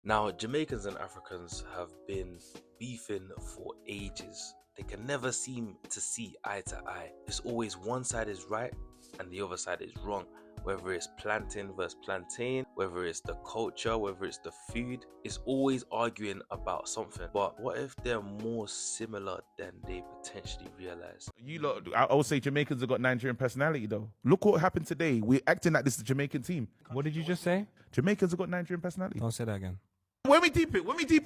Now, Jamaicans and Africans have been beefing for ages. They can never seem to see eye to eye. It's always one side is right and the other side is wrong. Whether it's plantain versus plantain, whether it's the culture, whether it's the food, it's always arguing about something. But what if they're more similar than they potentially realize? You lot, I would say Jamaicans have got Nigerian personality though. Look what happened today. We're acting like this is the Jamaican team. What did you just say? Jamaicans have got Nigerian personality. Don't say that again. When we deep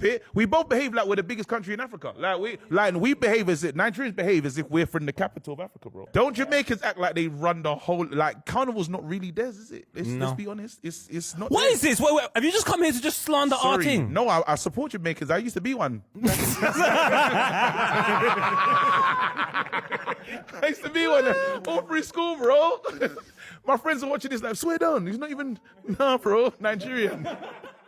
it, we both behave like we're the biggest country in Africa. We behave as if Nigerians behave as if we're from the capital of Africa, bro. Don't Jamaicans act like they run the whole Carnival's not really theirs, is it? Let's be honest. It's not. What theirs. is this? Wait, have you just come here to just slander our Sorry. team? No, I support Jamaicans. I used to be one. I used to be one all through school, bro. My friends are watching this like, swear down. He's not even, nah, bro, Nigerian.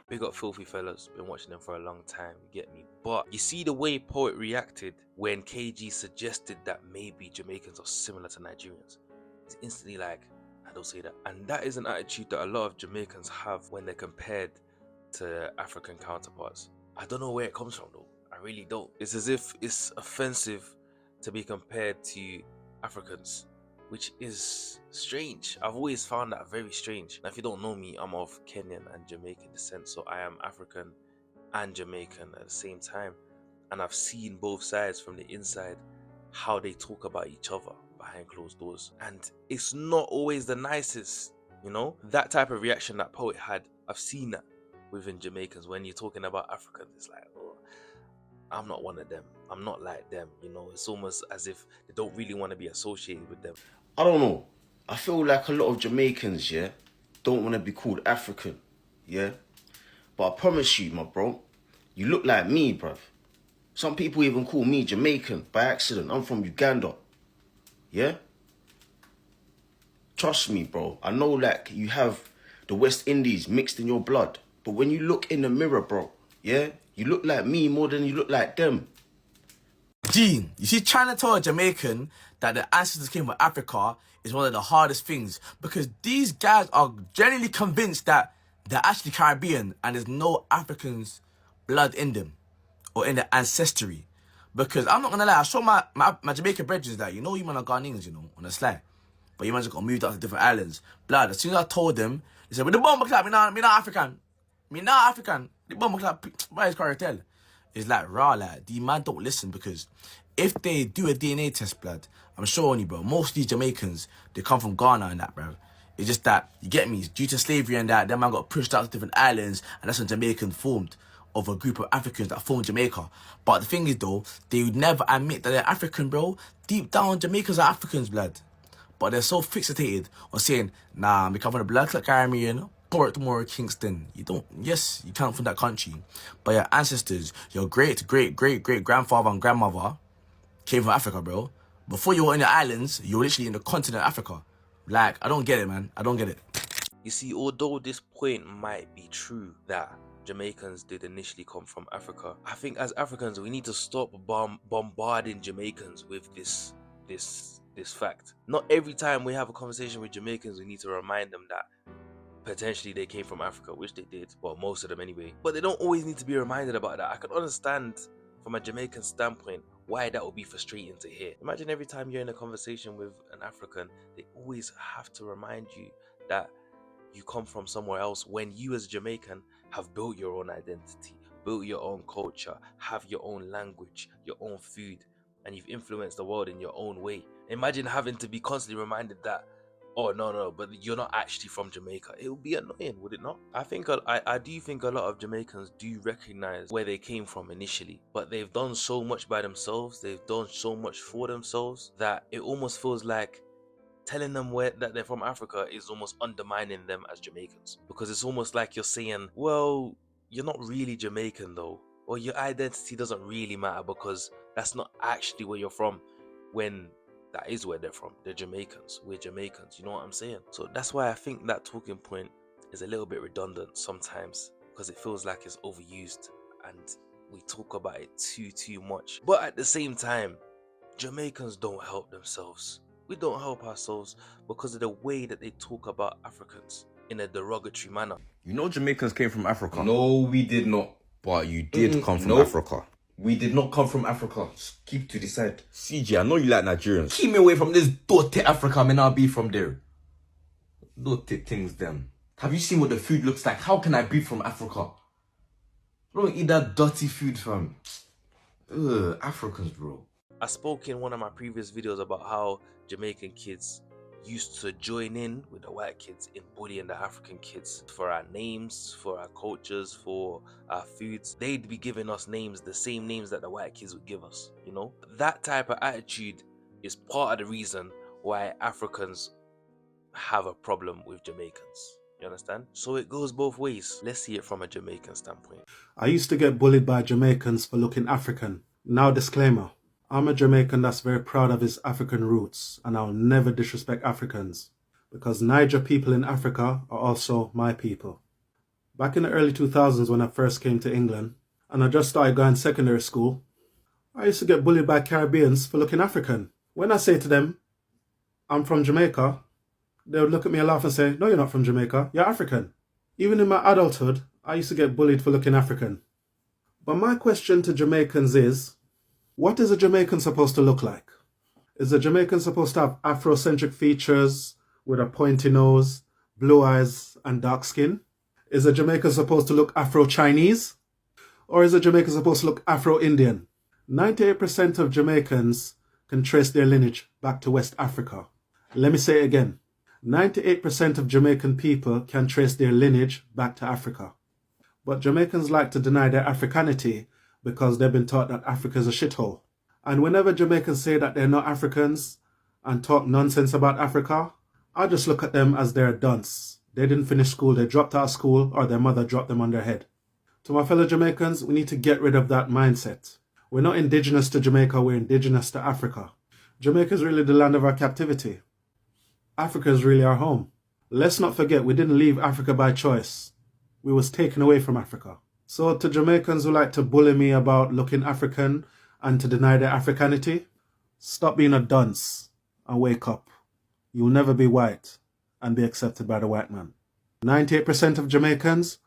We got filthy fellas, been watching them for a long time, you get me? But you see the way Poet reacted when KG suggested that maybe Jamaicans are similar to Nigerians. It's instantly like, I don't say that. And that is an attitude that a lot of Jamaicans have when they're compared to African counterparts. I don't know where it comes from though. I really don't. It's as if it's offensive to be compared to Africans, which is strange. I've always found that very strange. Now, if you don't know me, I'm of Kenyan and Jamaican descent, so I am African and Jamaican at the same time. And I've seen both sides from the inside, how they talk about each other behind closed doors. And it's not always the nicest, you know? That type of reaction that Poet had, I've seen that within Jamaicans. When you're talking about Africans, it's like, oh, I'm not one of them. I'm not like them, you know? It's almost as if they don't really want to be associated with them. I don't know. I feel like a lot of Jamaicans, yeah, don't want to be called African, yeah? But I promise you, my bro, you look like me, bruv. Some people even call me Jamaican by accident. I'm from Uganda, yeah? Trust me, bro. I know, like, you have the West Indies mixed in your blood. But when you look in the mirror, bro, yeah, you look like me more than you look like them. Gene, you see, trying to tell a Jamaican that the ancestors came from Africa is one of the hardest things, because these guys are genuinely convinced that they're actually Caribbean and there's no Africans blood in them or in the ancestry. Because I'm not gonna lie, I saw my Jamaican brethren that, you know, you man are Ghanaians, you know, on the sly. But you man just got moved out to different islands. Blood, as soon as I told them, they said, with the bomber clap, me not African. Me not African. The bomber clap, why is cartel? It's like, raw, like, the man don't listen, because if they do a DNA test, blood, I'm sure on you, bro, most of these Jamaicans, they come from Ghana and that, bro. It's just that, you get me, due to slavery and that man got pushed out to different islands, and that's when Jamaicans formed of a group of Africans that formed Jamaica. But the thing is, though, they would never admit that they're African, bro. Deep down, Jamaicans are Africans, blood. But they're so fixated on saying, nah, we come from the Black Caribbean, Baltimore, Kingston. You don't, yes, you come from that country, but your ancestors, your great-great-great-great-grandfather and grandmother came from Africa, bro. Before you were in the islands, you were literally in the continent of Africa. Like, I don't get it, man. I don't get it. You see, although this point might be true that Jamaicans did initially come from Africa, I think as Africans, we need to stop bombarding Jamaicans with this fact. Not every time we have a conversation with Jamaicans, we need to remind them that potentially they came from Africa, which they did, well, most of them anyway. But they don't always need to be reminded about that. I can understand from a Jamaican standpoint why that would be frustrating to hear. Imagine every time you're in a conversation with an African, they always have to remind you that you come from somewhere else, when you as a Jamaican have built your own identity, built your own culture, have your own language, your own food, and you've influenced the world in your own way. Imagine having to be constantly reminded that, oh, no, but you're not actually from Jamaica. It would be annoying, would it not? I do think a lot of Jamaicans do recognize where they came from initially, but they've done so much by themselves, they've done so much for themselves, that it almost feels like telling them that they're from Africa is almost undermining them as Jamaicans. Because it's almost like you're saying, well, you're not really Jamaican though, or your identity doesn't really matter because that's not actually where you're from, when that is where they're from. They're Jamaicans. We're Jamaicans. You know what I'm saying? So that's why I think that talking point is a little bit redundant sometimes, because it feels like it's overused and we talk about it too much. But at the same time, Jamaicans don't help themselves. We don't help ourselves because of the way that they talk about Africans. in a derogatory manner. You know Jamaicans came from Africa. No, we did not. But you did come from no. Africa. We did not come from Africa. Just keep to the side. CJ, I know you like Nigerians. Keep me away from this dirty Africa, man. I'll be from there. Dirty things, them. Have you seen what the food looks like? How can I be from Africa? I don't eat that dirty food, fam. Ugh, Africans, bro. I spoke in one of my previous videos about how Jamaican kids used to join in with the white kids in bullying the African kids for our names, for our cultures, for our foods. They'd be giving us names, the same names that the white kids would give us, you know? That type of attitude is part of the reason why Africans have a problem with Jamaicans. You understand? So it goes both ways. Let's see it from a Jamaican standpoint. I used to get bullied by Jamaicans for looking African. Now disclaimer, I'm a Jamaican that's very proud of his African roots, and I'll never disrespect Africans, because Niger people in Africa are also my people. Back in the early 2000s when I first came to England, and I just started going to secondary school, I used to get bullied by Caribbeans for looking African. When I say to them, I'm from Jamaica, they would look at me and laugh and say, no, you're not from Jamaica, you're African. Even in my adulthood, I used to get bullied for looking African. But my question to Jamaicans is, what is a Jamaican supposed to look like? Is a Jamaican supposed to have Afrocentric features with a pointy nose, blue eyes, and dark skin? Is a Jamaican supposed to look Afro-Chinese? Or is a Jamaican supposed to look Afro-Indian? 98% of Jamaicans can trace their lineage back to West Africa. Let me say it again. 98% of Jamaican people can trace their lineage back to Africa. But Jamaicans like to deny their Africanity because they've been taught that Africa is a shithole. And whenever Jamaicans say that they're not Africans and talk nonsense about Africa, I just look at them as they're a dunce. They didn't finish school, they dropped out of school, or their mother dropped them on their head. To my fellow Jamaicans, we need to get rid of that mindset. We're not indigenous to Jamaica, we're indigenous to Africa. Jamaica is really the land of our captivity. Africa is really our home. Let's not forget, we didn't leave Africa by choice. We was taken away from Africa. So to Jamaicans who like to bully me about looking African and to deny their Africanity, stop being a dunce and wake up. You'll never be white and be accepted by the white man. 98% of Jamaicans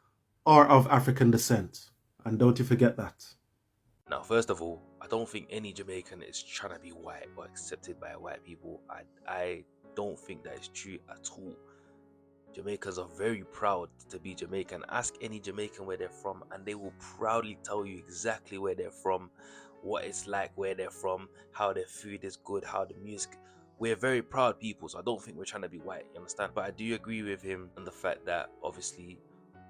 are of African descent. And don't you forget that. Now, first of all, I don't think any Jamaican is trying to be white or accepted by white people. I don't think that is true at all. Jamaicans are very proud to be Jamaican. Ask any Jamaican where they're from and they will proudly tell you exactly where they're from, what it's like where they're from, how their food is good, how the music. We're very proud people, so I don't think we're trying to be white, you understand? But I do agree with him on the fact that obviously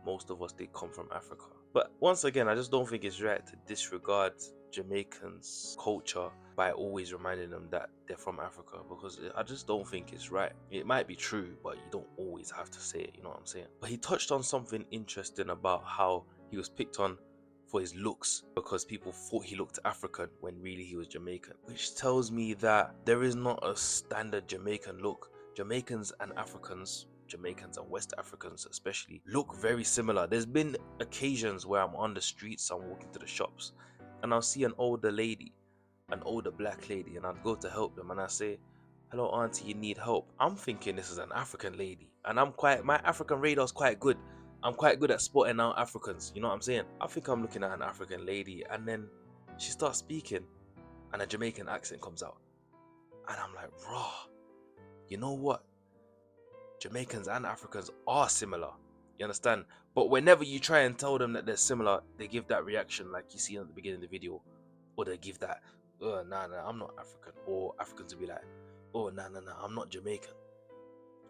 most of us did come from Africa. But once again, I just don't think it's right to disregard Jamaicans' culture by always reminding them that they're from Africa, because I just don't think it's right. It might be true, but you don't always have to say it, you know what I'm saying? But he touched on something interesting about how he was picked on for his looks because people thought he looked African when really he was Jamaican, which tells me that there is not a standard Jamaican look. Jamaicans and Africans, Jamaicans and West Africans especially, look very similar. There's been occasions where I'm on the streets, I'm walking to the shops, and I'll see an older lady, an older black lady, and I'd go to help them and I say, hello auntie, you need help. I'm thinking this is an African lady, and my African radar's quite good. I'm quite good at spotting out Africans, you know what I'm saying? I think I'm looking at an African lady, and then she starts speaking and a Jamaican accent comes out, and I'm like, raw, you know what? Jamaicans and Africans are similar, you understand? But whenever you try and tell them that they're similar, they give that reaction like you see at the beginning of the video, or they give that, nah, I'm not African, or Africans will be like, oh, nah, I'm not Jamaican.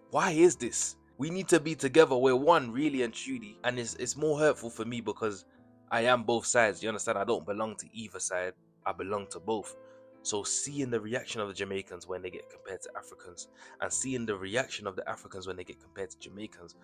Why is this? We need to be together. We're one, really and truly. And it's more hurtful for me because I am both sides. You understand? I don't belong to either side. I belong to both. So seeing the reaction of the Jamaicans when they get compared to Africans, and seeing the reaction of the Africans when they get compared to Jamaicans,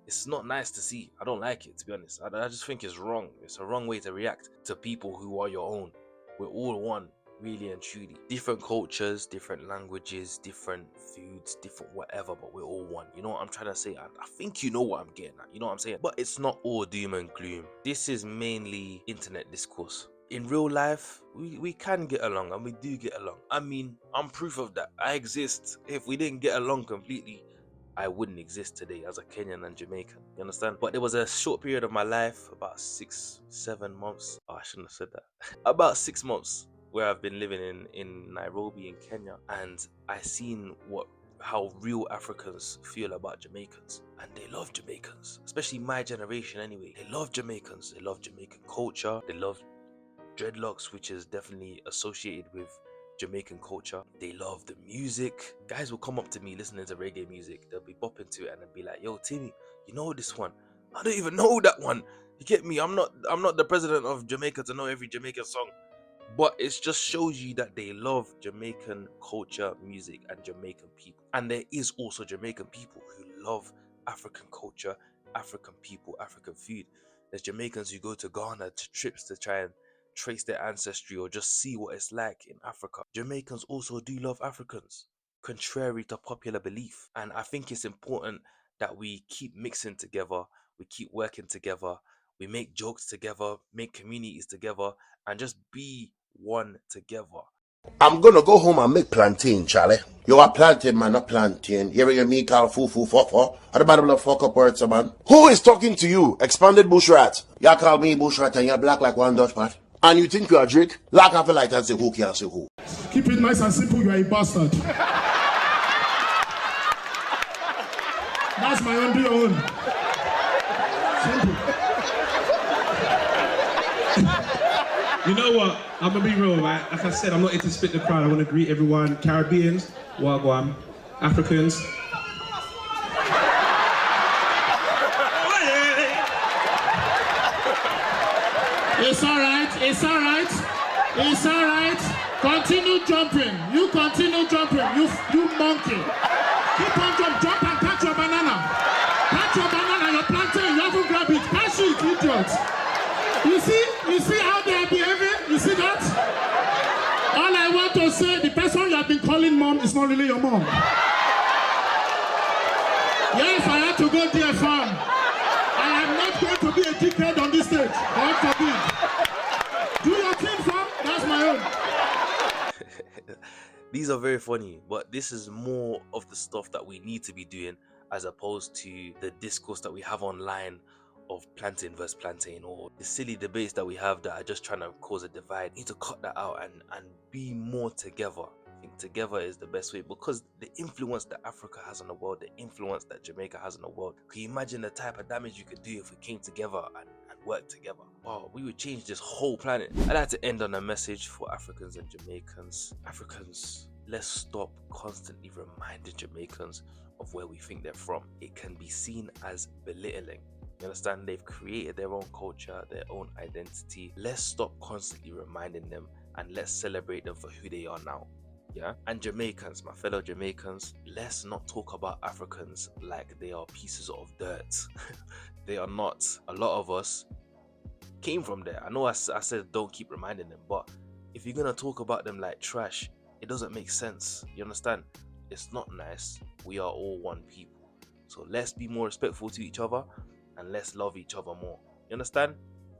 it's not nice to see. I don't like it, to be honest. I just think it's wrong. It's a wrong way to react to people who are your own. We're all one, really and truly. Different cultures, different languages, different foods, different whatever, but we're all one. You know what I'm trying to say? I think you know what I'm getting at. You know what I'm saying? But it's not all doom and gloom. This is mainly internet discourse. In real life, we can get along, and we do get along. I mean, I'm proof of that. I exist. If we didn't get along completely, I wouldn't exist today as a Kenyan and Jamaican. You understand? But there was a short period of my life, about 6-7 months. Oh, I shouldn't have said that. About 6 months where I've been living in Nairobi in Kenya, and I seen how real Africans feel about Jamaicans, and they love Jamaicans, especially my generation anyway. They love Jamaicans. They love Jamaican culture. They love dreadlocks, which is definitely associated with Jamaican culture. They love the music. Guys will come up to me listening to reggae music. They'll be bopping to it and they'll be like, "Yo, Timmy, you know this one? I don't even know that one." You get me? I'm not the president of Jamaica to know every Jamaican song. But it just shows you that they love Jamaican culture, music, and Jamaican people. And there is also Jamaican people who love African culture, African people, African food. There's Jamaicans who go to Ghana to trips to try and trace their ancestry or just see what it's like in Africa. Jamaicans also do love Africans, contrary to popular belief. And I think it's important that we keep mixing together, we keep working together, we make jokes together, make communities together, and just be one together. I'm gonna go home and make plantain, Charlie. You are plantain, man, not plantain. You hear me call foo fo. At the bottom of the fuck up words, man. Who is talking to you? Expanded bushrat. You call me bushrat and you're black like one Dutch pot. And you think you are Drake? Lock off a light and say who can say who. Keep it nice and simple, you are a bastard. That's my own, do your own. Simple. You know what? I'm gonna be real, right? Like I said, I'm not here to split the crowd. I want to greet everyone. Caribbeans, Wagwan, Africans. It's alright, it's alright, it's alright. Continue jumping. You continue jumping. You monkey. Keep on jump and catch your banana. Catch your banana, your plantain, you haven't grabbed it. Catch it, idiot. You see how they are behaving? You see that? All I want to say, the person you have been calling mom is not really your mom. Yes, I had to go there, fam. I am not going to be a dickhead on this stage. God forbid. Do your thing, fam. That's my own. These are very funny, but this is more of the stuff that we need to be doing as opposed to the discourse that we have online of plantain versus plantain, or the silly debates that we have that are just trying to cause a divide. We need to cut that out and be more together. I think together is the best way, because the influence that Africa has on the world, the influence that Jamaica has on the world, can you imagine the type of damage you could do if we came together and worked together? Wow, we would change this whole planet. I'd like to end on a message for Africans and Jamaicans. Africans, let's stop constantly reminding Jamaicans of where we think they're from. It can be seen as belittling. You understand? They've created their own culture, their own identity. Let's stop constantly reminding them and let's celebrate them for who they are now. Yeah? And Jamaicans, my fellow Jamaicans, let's not talk about Africans like they are pieces of dirt. They are not. A lot of us came from there. I know I said don't keep reminding them, but if you're gonna talk about them like trash, it doesn't make sense. You understand? It's not nice. We are all one people. So let's be more respectful to each other and let's love each other more. You understand?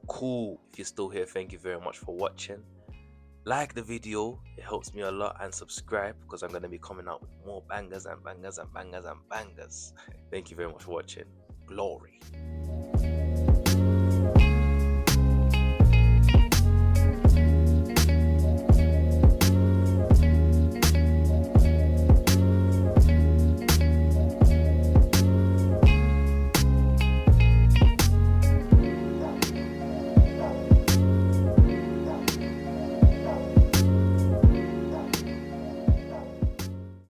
Cool. If you're still here, thank you very much for watching. Like the video, it helps me a lot, and subscribe because I'm going to be coming out with more bangers and bangers and bangers and bangers. Thank you very much for watching. Glory.